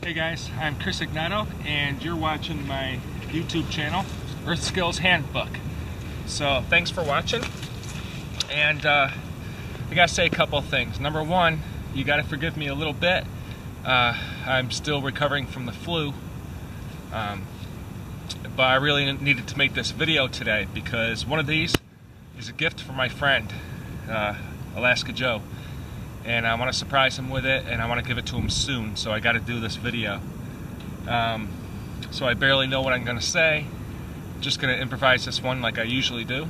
Hey guys, I'm Egnoto, and you're watching my YouTube channel, Earth Skills Handbook. So thanks for watching, and I gotta say a couple of things. Number one, you gotta forgive me a little bit. I'm still recovering from the flu, but I really needed to make this video today because one of these is a gift from my friend, Alaska Joe. And I want to surprise him with it, and I want to give it to him soon, so I got to do this video. So I barely know what I'm going to say. Just going to improvise this one like I usually do,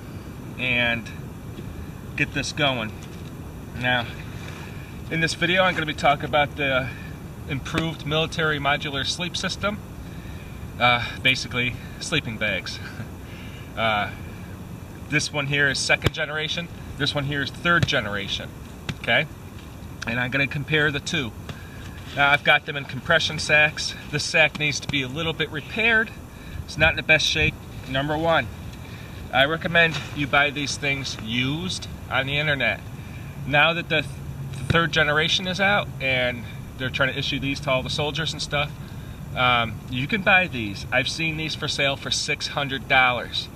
and get this going. Now, in this video, I'm going to be talking about the improved military modular sleep system. Basically, sleeping bags. This one here is 2nd generation. This one here is 3rd generation. Okay? And I'm going to compare the two. Now, I've got them in compression sacks. This sack needs to be a little bit repaired. It's not in the best shape. Number one, I recommend you buy these things used on the internet. Now that the 3rd generation is out and they're trying to issue these to all the soldiers and stuff, you can buy these. I've seen these for sale for $600.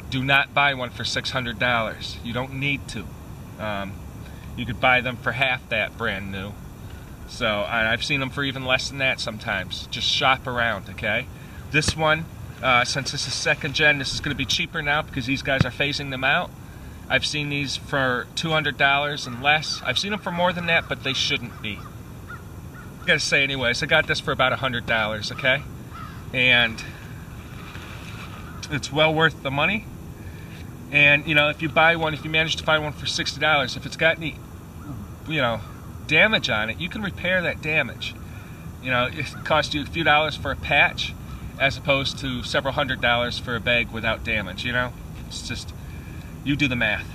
Do not buy one for $600. You don't need to. You could buy them for half that brand new. So I've seen them for even less than that sometimes. Just shop around, okay? This one, since this is 2nd gen, this is going to be cheaper now because these guys are phasing them out. I've seen these for $200 and less. I've seen them for more than that, but they shouldn't be. I gotta say anyways, I got this for about $100, okay? And it's well worth the money. And, you know, if you buy one, if you manage to find one for $60, if it's got any, you know, damage on it, you can repair that damage. You know, it costs you a few dollars for a patch as opposed to several $100s for a bag without damage, you know? It's just, you do the math.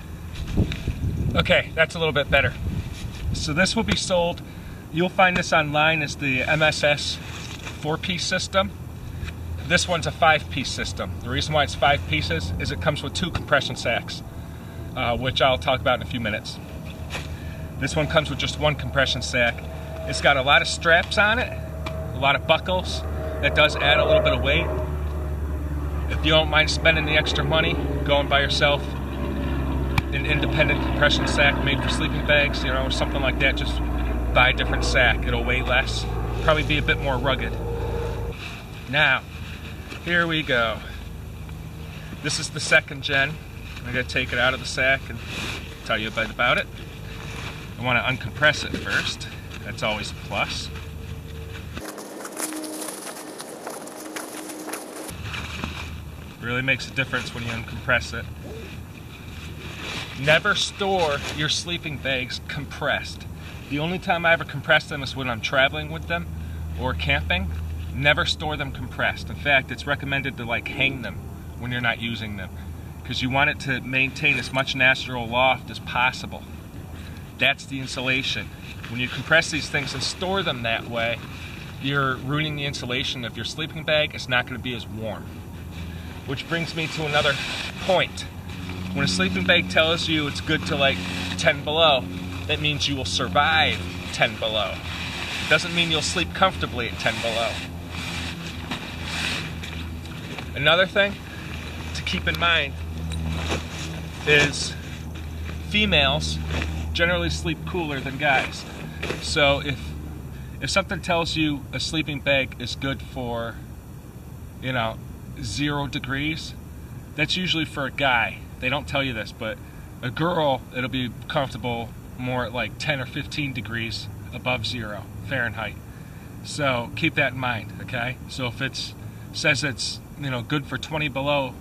Okay, that's a little bit better. So this will be sold, you'll find this online as the MSS 4-piece system. This one's a 5-piece system. The reason why it's 5 pieces is it comes with 2 compression sacks, which I'll talk about in a few minutes. This one comes with just 1 compression sack. It's got a lot of straps on it, a lot of buckles. That does add a little bit of weight. If you don't mind spending the extra money, going by yourself, an independent compression sack made for sleeping bags, you know, something like that, just buy a different sack. It'll weigh less, probably be a bit more rugged. Now, here we go. This is the 2nd gen. I'm going to take it out of the sack and tell you a bit about it. I want to uncompress it first. That's always a plus. Really makes a difference when you uncompress it. Never store your sleeping bags compressed. The only time I ever compress them is when I'm traveling with them or camping. Never store them compressed. In fact, it's recommended to like hang them when you're not using them because you want it to maintain as much natural loft as possible. That's the insulation. When you compress these things and store them that way, you're ruining the insulation of your sleeping bag. It's not going to be as warm. Which brings me to another point. When a sleeping bag tells you it's good to like 10 below, that means you will survive 10 below. It doesn't mean you'll sleep comfortably at 10 below. Another thing to keep in mind is females generally sleep cooler than guys. So if something tells you a sleeping bag is good for, you know, 0 degrees, that's usually for a guy. They don't tell you this, but a girl, it'll be comfortable more at like 10 or 15 degrees above 0 Fahrenheit. So keep that in mind, okay? So if it says it's, you know, good for 20 below,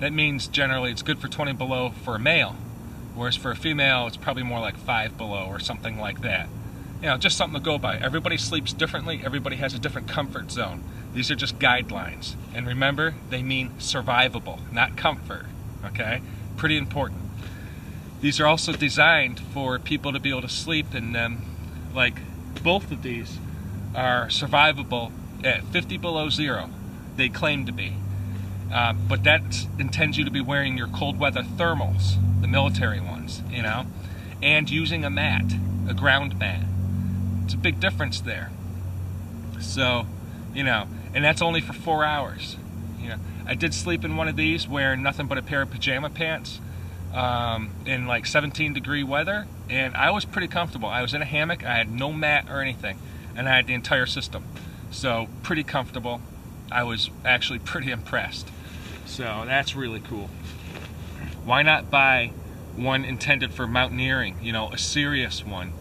that means generally it's good for 20 below for a male, whereas for a female it's probably more like 5 below or something like that. You know, just something to go by. Everybody sleeps differently. Everybody has a different comfort zone. These are just guidelines. And remember, they mean survivable, not comfort, okay? Pretty important. These are also designed for people to be able to sleep in them. Like both of these are survivable at 50 below 0. They claim to be. But that intends you to be wearing your cold weather thermals, the military ones, you know, and using a mat, a ground mat. It's a big difference there. So, you know, and that's only for 4 hours. You know, I did sleep in one of these wearing nothing but a pair of pajama pants in like 17-degree weather, and I was pretty comfortable. I was in a hammock, I had no mat or anything, and I had the entire system. So pretty comfortable. I was actually pretty impressed. So that's really cool. Why not buy one intended for mountaineering, you know, a serious one,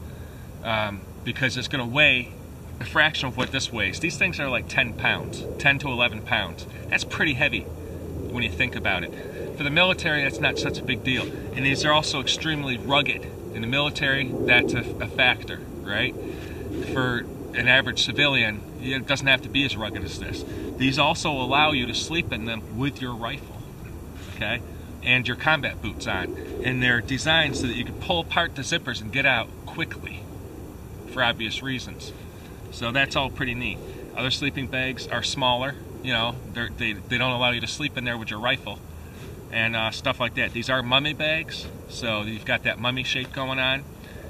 because it's going to weigh a fraction of what this weighs. These things are like 10 pounds, 10 to 11 pounds. That's pretty heavy when you think about it. For the military, that's not such a big deal. And these are also extremely rugged. In the military, that's a factor, right? For an average civilian, it doesn't have to be as rugged as this. These also allow you to sleep in them with your rifle, okay? And your combat boots on. And they're designed so that you can pull apart the zippers and get out quickly, for obvious reasons. So that's all pretty neat. Other sleeping bags are smaller, you know, they don't allow you to sleep in there with your rifle and stuff like that. These are mummy bags, so you've got that mummy shape going on.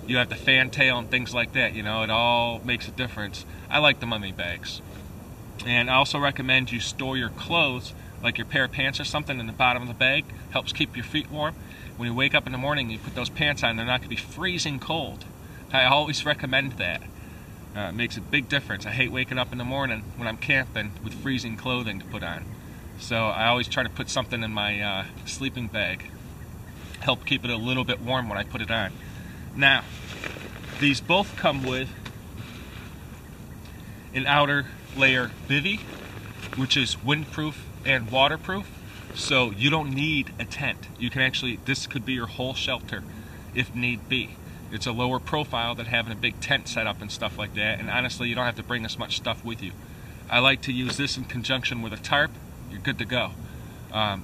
You have the fantail and things like that, you know, it all makes a difference. I like the mummy bags. And I also recommend you store your clothes, like your pair of pants or something, in the bottom of the bag. Helps keep your feet warm. When you wake up in the morning, you put those pants on, they're not going to be freezing cold. I always recommend that. It makes a big difference. I hate waking up in the morning when I'm camping with freezing clothing to put on. So I always try to put something in my sleeping bag. Help keep it a little bit warm when I put it on. Now, these both come with an outer layer bivy, which is windproof and waterproof. So you don't need a tent. You can actually, this could be your whole shelter if need be. It's a lower profile than having a big tent set up and stuff like that, and honestly, you don't have to bring as much stuff with you. I like to use this in conjunction with a tarp. You're good to go.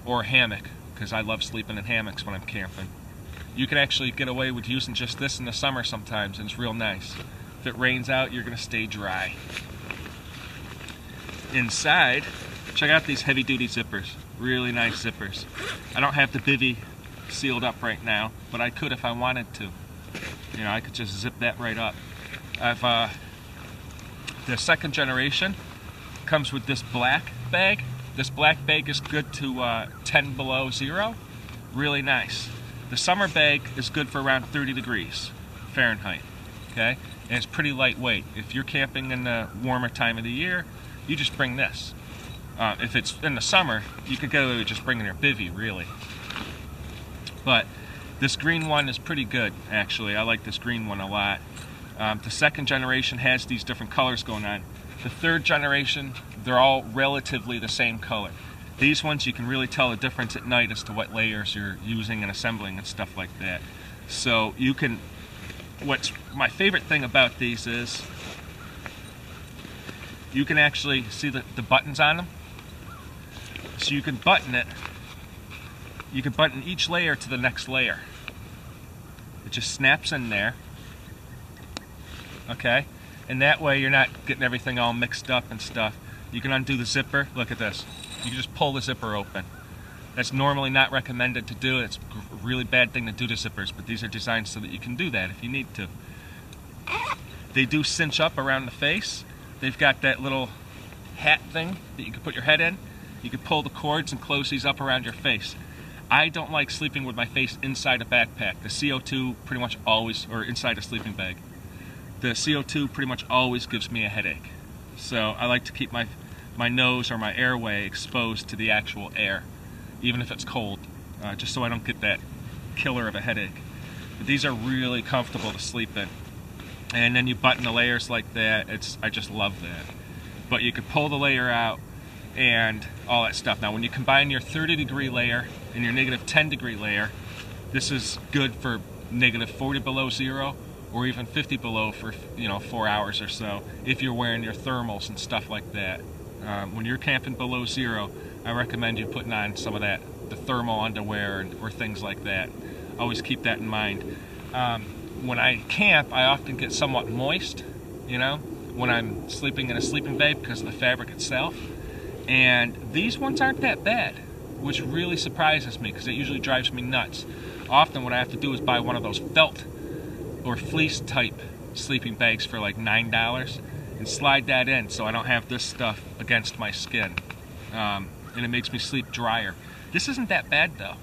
Or a hammock, because I love sleeping in hammocks when I'm camping. You can actually get away with using just this in the summer sometimes, and it's real nice. If it rains out, you're going to stay dry. Inside, check out these heavy-duty zippers. Really nice zippers. I don't have the bivy sealed up right now, but I could if I wanted to. You know, I could just zip that right up. I've the second generation comes with this black bag. This black bag is good to 10 below zero. Really nice. The summer bag is good for around 30 degrees Fahrenheit. Okay, and it's pretty lightweight. If you're camping in the warmer time of the year, you just bring this. If it's in the summer, you could go with just bringing your bivy, really. But this green one is pretty good, actually. I like this green one a lot. The second generation has these different colors going on. The third generation, they're all relatively the same color. These ones, you can really tell the difference at night as to what layers you're using and assembling and stuff like that. So you can, what's my favorite thing about these is, you can actually see the buttons on them. So you can button it. You can button each layer to the next layer. It just snaps in there. Okay? And that way you're not getting everything all mixed up and stuff. You can undo the zipper. Look at this. You can just pull the zipper open. That's normally not recommended to do. It's a really bad thing to do to zippers, but these are designed so that you can do that if you need to. They do cinch up around the face. They've got that little hat thing that you can put your head in. You can pull the cords and close these up around your face. I don't like sleeping with my face inside a backpack. The CO2 pretty much always, or inside a sleeping bag. The CO2 pretty much always gives me a headache. So I like to keep my nose or my airway exposed to the actual air, even if it's cold, just so I don't get that killer of a headache. But these are really comfortable to sleep in. And then you button the layers like that. I just love that. But you could pull the layer out and all that stuff. Now when you combine your 30-degree layer and your negative 10-degree layer, this is good for negative 40 below zero or even 50 below for 4 hours or so if you're wearing your thermals and stuff like that. When you're camping below zero, I recommend you putting on some of that, the thermal underwear or things like that. Always keep that in mind. When I camp, I often get somewhat moist, when I'm sleeping in a sleeping bag because of the fabric itself. And these ones aren't that bad, which really surprises me because it usually drives me nuts. Often what I have to do is buy one of those felt or fleece type sleeping bags for like $9, and slide that in so I don't have this stuff against my skin. And it makes me sleep drier. This isn't that bad though.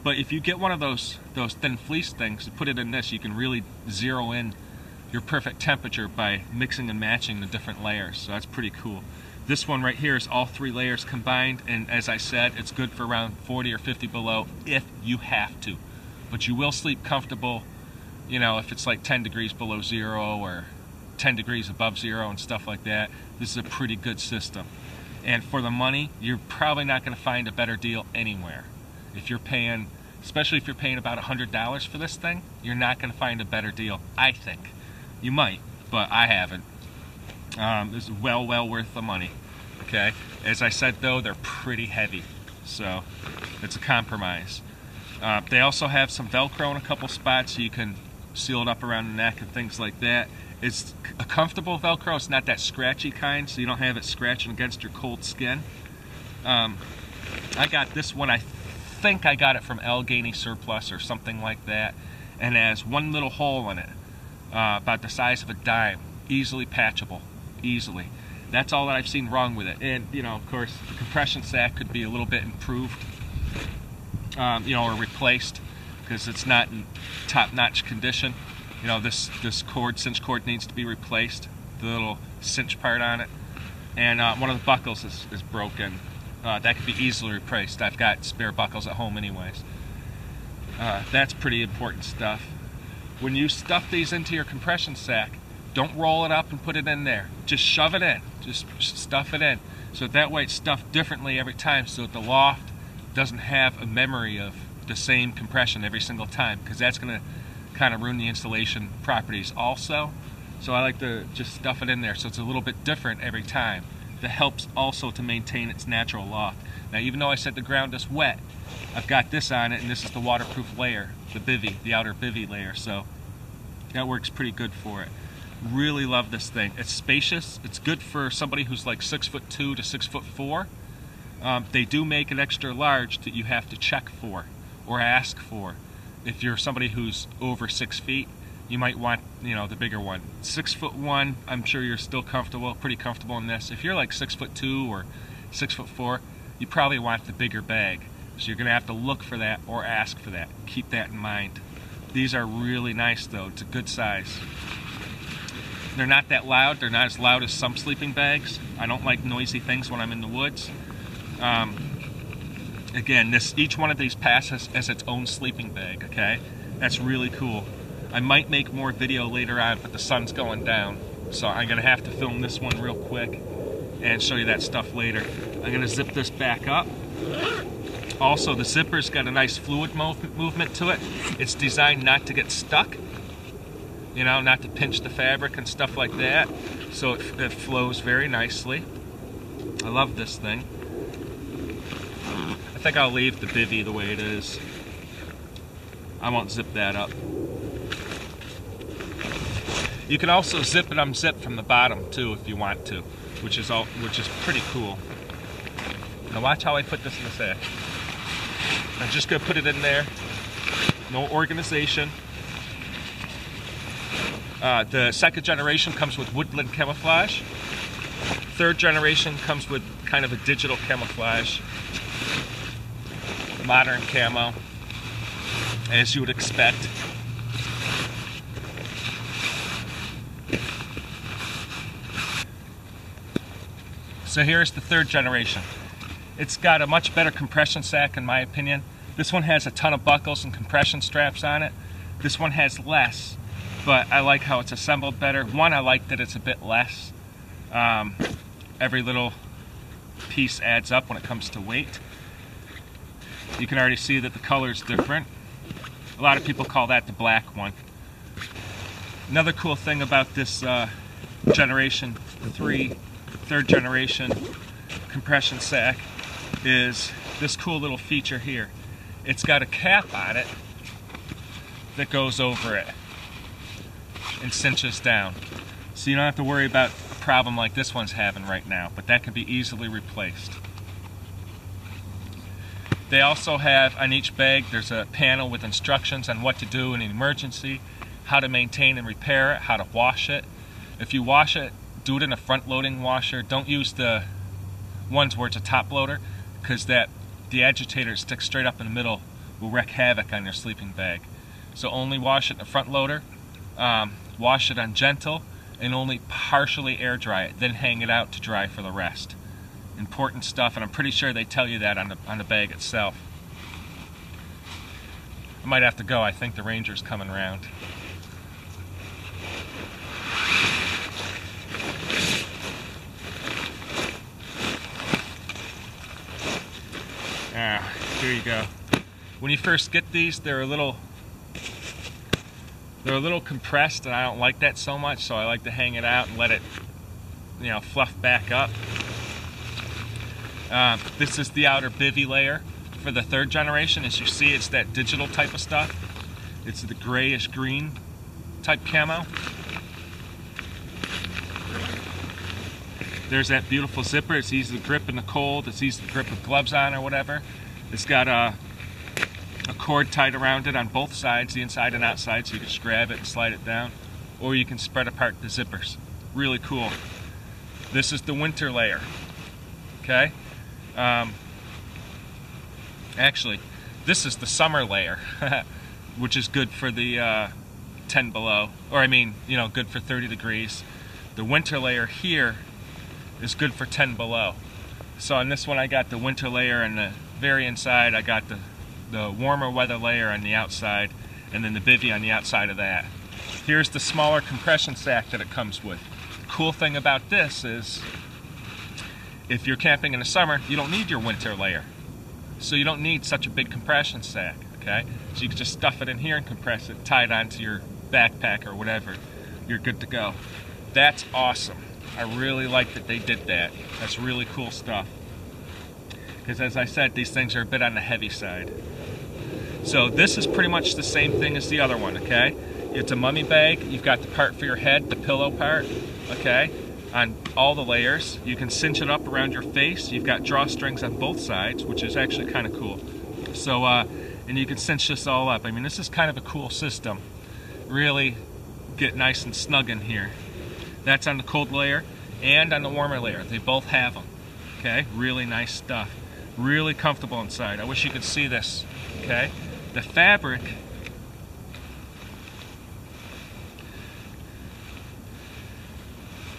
But if you get one of those thin fleece things, put it in this, you can really zero in your perfect temperature by mixing and matching the different layers. So that's pretty cool. This one right here is all 3 layers combined, and as I said, it's good for around 40 or 50 below if you have to. But you will sleep comfortable, you know, if it's like 10 degrees below zero or 10 degrees above zero and stuff like that. This is a pretty good system. And for the money, you're probably not going to find a better deal anywhere. If you're paying, especially if you're paying about $100 for this thing, you're not going to find a better deal, I think. You might, but I haven't. This is well worth the money. Okay. As I said though, they're pretty heavy, so it's a compromise. They also have some Velcro in a couple spots, so you can seal it up around the neck and things like that. It's a comfortable Velcro. It's not that scratchy kind, so you don't have it scratching against your cold skin. I got this one. I think I got it from Allegheny Surplus or something like that, and it has one little hole in it, about the size of a dime, easily patchable. Easily. That's all that I've seen wrong with it. And, you know, of course, the compression sack could be a little bit improved, you know, or replaced, because it's not in top-notch condition. You know, this cord, cinch cord, needs to be replaced, the little cinch part on it. And one of the buckles is broken. That could be easily replaced. I've got spare buckles at home anyways. That's pretty important stuff. When you stuff these into your compression sack, don't roll it up and put it in there. Just shove it in. Just stuff it in. So that way it's stuffed differently every time, so that the loft doesn't have a memory of the same compression every single time, because that's going to kind of ruin the insulation properties also. So I like to just stuff it in there so it's a little bit different every time. That helps also to maintain its natural loft. Now, even though I said the ground is wet, I've got this on it, and this is the waterproof layer, the bivy, the outer bivy layer, so that works pretty good for it. Really love this thing. It's spacious. It's good for somebody who's like 6'2" to 6'4". They do make an extra large that you have to check for or ask for. If you're somebody who's over 6 feet, you might want, you know, the bigger one. 6'1", I'm sure you're still comfortable, pretty comfortable in this. If you're like 6'2" or 6'4", you probably want the bigger bag. So you're going to have to look for that or ask for that. Keep that in mind. These are really nice though. It's a good size. They're not that loud. They're not as loud as some sleeping bags. I don't like noisy things when I'm in the woods. Again, each one of these passes as its own sleeping bag, okay? That's really cool. I might make more video later on, but the sun's going down. So I'm going to have to film this one real quick and show you that stuff later. I'm going to zip this back up. Also, the zipper's got a nice fluid movement to it. It's designed not to get stuck. You know, not to pinch the fabric and stuff like that. So it flows very nicely. I love this thing. I think I'll leave the bivy the way it is. I won't zip that up. You can also zip and unzip from the bottom too if you want to, which is pretty cool. Now watch how I put this in the sack. I'm just gonna put it in there. No organization. The second generation comes with woodland camouflage. Third generation comes with kind of a digital camouflage. Modern camo, as you would expect. So here's the third generation. It's got a much better compression sack in my opinion. This one has a ton of buckles and compression straps on it. This one has less, but I like how it's assembled better. One, I like that it's a bit less. Every little piece adds up when it comes to weight. You can already see that the color is different. A lot of people call that the black one. Another cool thing about this Generation 3, third generation compression sack is this cool little feature here. It's got a cap on it that goes over it and cinches down. So you don't have to worry about a problem like this one's having right now, but that can be easily replaced. They also have, on each bag, there's a panel with instructions on what to do in an emergency, how to maintain and repair it, how to wash it. If you wash it do it in a front loading washer. Don't use the ones where it's a top loader, because the agitator sticks straight up in the middle will wreak havoc on your sleeping bag. So only wash it in a front loader, wash it on gentle, and only partially air dry it, then hang it out to dry for the rest. Important stuff, and I'm pretty sure they tell you that on the bag itself. I might have to go. I think the ranger's coming around. Here you go. When you first get these, they're a little compressed, and I don't like that so much, so I like to hang it out and let it, you know, fluff back up. This is the outer bivy layer for the 3rd generation. As you see, it's that digital type of stuff. It's the grayish green type camo. There's that beautiful zipper. It's easy to grip in the cold. It's easy to grip with gloves on or whatever. It's got a cord tied around it on both sides, the inside and outside, so you can just grab it and slide it down. Or you can spread apart the zippers. Really cool. This is the winter layer. Okay? Actually, this is the summer layer, which is good for the 10 below. Or I mean, you know, good for 30 degrees. The winter layer here is good for 10 below. So on this one I got the winter layer on the very inside, I got the warmer weather layer on the outside, and then the bivy on the outside of that. Here's the smaller compression sack that it comes with. The cool thing about this is, if you're camping in the summer, you don't need your winter layer. So you don't need such a big compression sack, okay? So you can just stuff it in here and compress it, tie it onto your backpack or whatever. You're good to go. That's awesome. I really like that they did that. That's really cool stuff. Because as I said, these things are a bit on the heavy side. So this is pretty much the same thing as the other one, okay? It's a mummy bag. You've got the part for your head, the pillow part, okay? On all the layers. You can cinch it up around your face. You've got drawstrings on both sides, which is actually kind of cool. So, and you can cinch this all up. I mean, this is kind of a cool system. Really get nice and snug in here. That's on the cold layer and on the warmer layer. They both have them, okay? Really nice stuff. Really comfortable inside. I wish you could see this, okay? The fabric,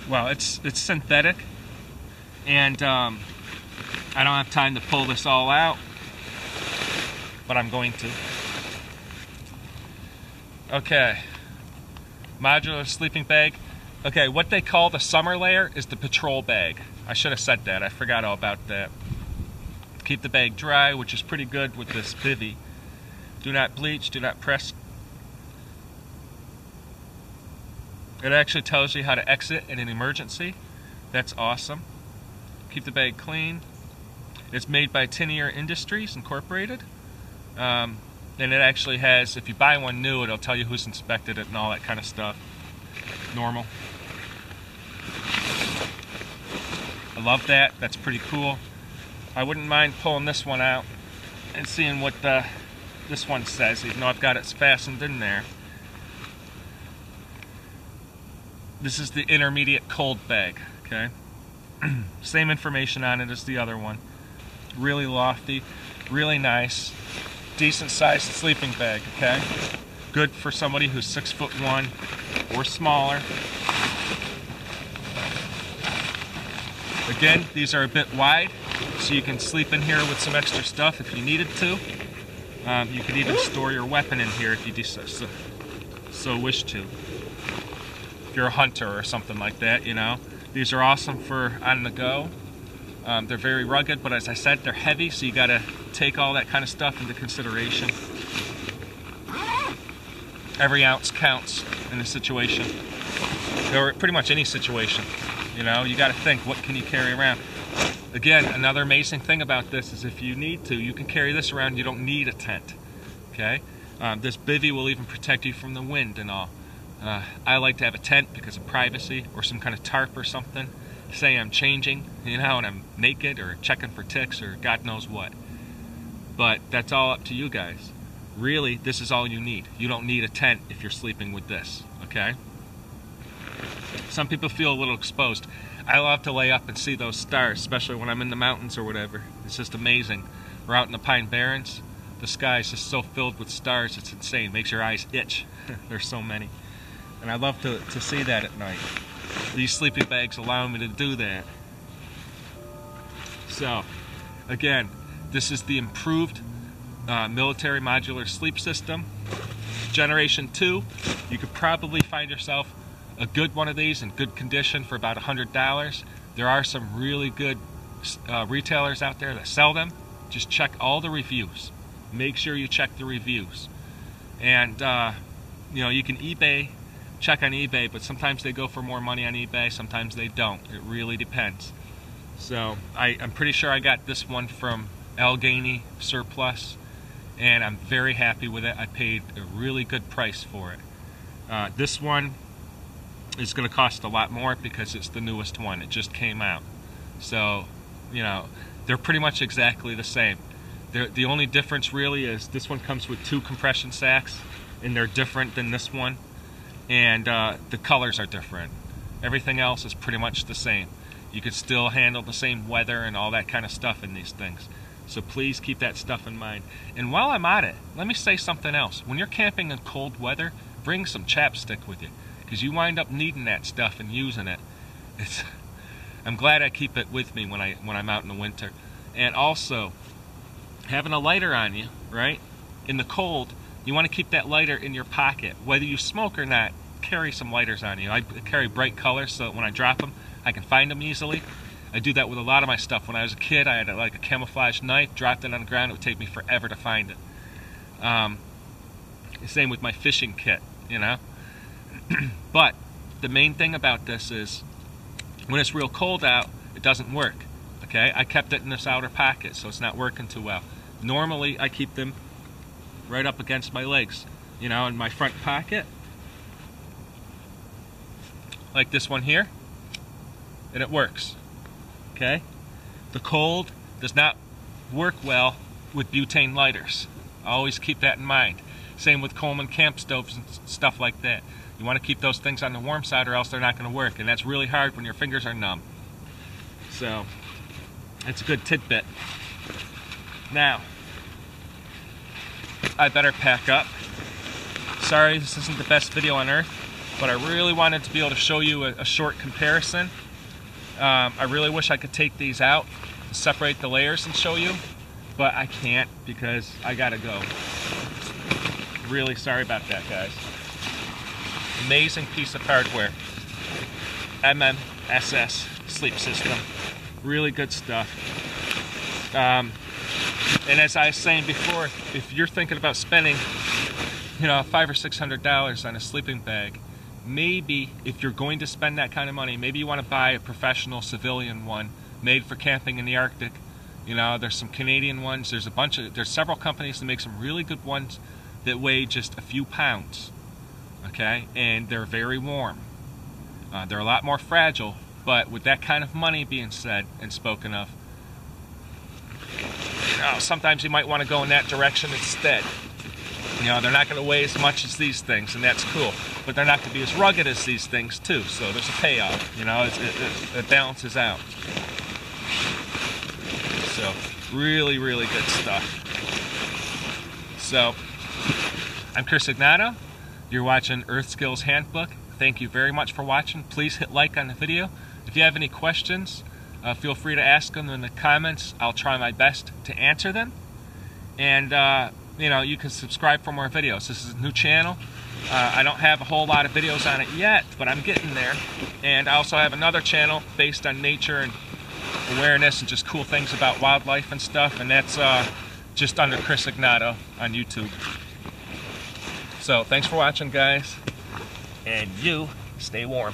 well, it's synthetic, and I don't have time to pull this all out, but I'm going to. Okay, modular sleeping bag. Okay, what they call the summer layer is the patrol bag. I should have said that. I forgot all about that. Keep the bag dry, which is pretty good with this bivy. Do not bleach, do not press. It actually tells you how to exit in an emergency. That's awesome. Keep the bag clean. It's made by Tennier Industries Incorporated. And it actually has, if you buy one new, it'll tell you who's inspected it and all that kind of stuff. Normal. I love that. That's pretty cool. I wouldn't mind pulling this one out and seeing what this one says, even though I've got it fastened in there. This is the intermediate cold bag, okay? Same information on it as the other one. Really lofty, really nice, decent sized sleeping bag, okay? Good for somebody who's 6'1" or smaller. Again, these are a bit wide, so you can sleep in here with some extra stuff if you needed to. You could even store your weapon in here if you so wish to. If you're a hunter or something like that, you know. These are awesome for on the go. They're very rugged, but as I said, they're heavy, so you gotta take all that kind of stuff into consideration. Every ounce counts in a situation, or pretty much any situation. You know, you gotta think, what can you carry around? Again, another amazing thing about this is if you need to, you can carry this around. You don't need a tent, okay? This bivy will even protect you from the wind and all. I like to have a tent because of privacy, or some kind of tarp or something. Say I'm changing, you know, and I'm naked or checking for ticks or God knows what. But that's all up to you guys. Really, this is all you need. You don't need a tent if you're sleeping with this, okay? Some people feel a little exposed. I love to lay up and see those stars, especially when I'm in the mountains or whatever. It's just amazing. We're out in the Pine Barrens. The sky is just so filled with stars, it's insane. Makes your eyes itch. There's so many. And I love to see that at night. These sleeping bags allow me to do that. So, again, this is the improved military modular sleep system. Generation 2. You could probably find yourself a good one of these in good condition for about $100. There are some really good retailers out there that sell them. Just check all the reviews. Make sure you check the reviews. And you know, you can check on eBay, but sometimes they go for more money on eBay, sometimes they don't. It really depends. So I'm pretty sure I got this one from Allegheny Surplus, and I'm very happy with it. I paid a really good price for it. This one is going to cost a lot more because it's the newest one. It just came out. So, you know, they're pretty much exactly the same. The only difference really is this one comes with 2 compression sacks, and they're different than this one. And the colors are different. Everything else is pretty much the same. You could still handle the same weather and all that kind of stuff in these things. So please keep that stuff in mind. And while I'm at it, let me say something else. When you're camping in cold weather, bring some chapstick with you, because you wind up needing that stuff and using it. I'm glad I keep it with me when I'm out in the winter. And also, having a lighter on you, right? In the cold, you want to keep that lighter in your pocket. Whether you smoke or not, carry some lighters on you. I carry bright colors so that when I drop them, I can find them easily. I do that with a lot of my stuff. When I was a kid, I had like a camouflage knife, dropped it on the ground, it would take me forever to find it. Same with my fishing kit, you know. But the main thing about this is when it's real cold out, it doesn't work. Okay, I kept it in this outer pocket, so it's not working too well. Normally, I keep them right up against my legs, you know, in my front pocket, like this one here, and it works. Okay, the cold does not work well with butane lighters. Always keep that in mind. Same with Coleman camp stoves and stuff like that. You want to keep those things on the warm side or else they're not going to work, and that's really hard when your fingers are numb. So it's a good tidbit. Now, I better pack up. Sorry this isn't the best video on earth, but I really wanted to be able to show you a short comparison. I really wish I could take these out, separate the layers and show you, but I can't because I gotta go. Really sorry about that, guys. Amazing piece of hardware. MSS sleep system. Really good stuff. And as I was saying before, if you're thinking about spending, you know, $500 or $600 on a sleeping bag, maybe if you're going to spend that kind of money, maybe you want to buy a professional civilian one made for camping in the Arctic. You know, there's some Canadian ones. There's several companies that make some really good ones that weigh just a few pounds. Okay, and they're very warm. They're a lot more fragile, but with that kind of money being said and spoken of, you know, sometimes you might want to go in that direction instead. You know, they're not going to weigh as much as these things, and that's cool. But they're not going to be as rugged as these things, too. So there's a payoff. You know, it balances out. So, really, really good stuff. So, I'm Chris Egnoto. You're watching Earth Skills Handbook. Thank you very much for watching. Please hit like on the video. If you have any questions, feel free to ask them in the comments. I'll try my best to answer them. And, you know, you can subscribe for more videos. This is a new channel. I don't have a whole lot of videos on it yet, but I'm getting there. And I also have another channel based on nature and awareness and just cool things about wildlife and stuff, and that's just under Chris Egnoto on YouTube. So thanks for watching, guys, and you stay warm.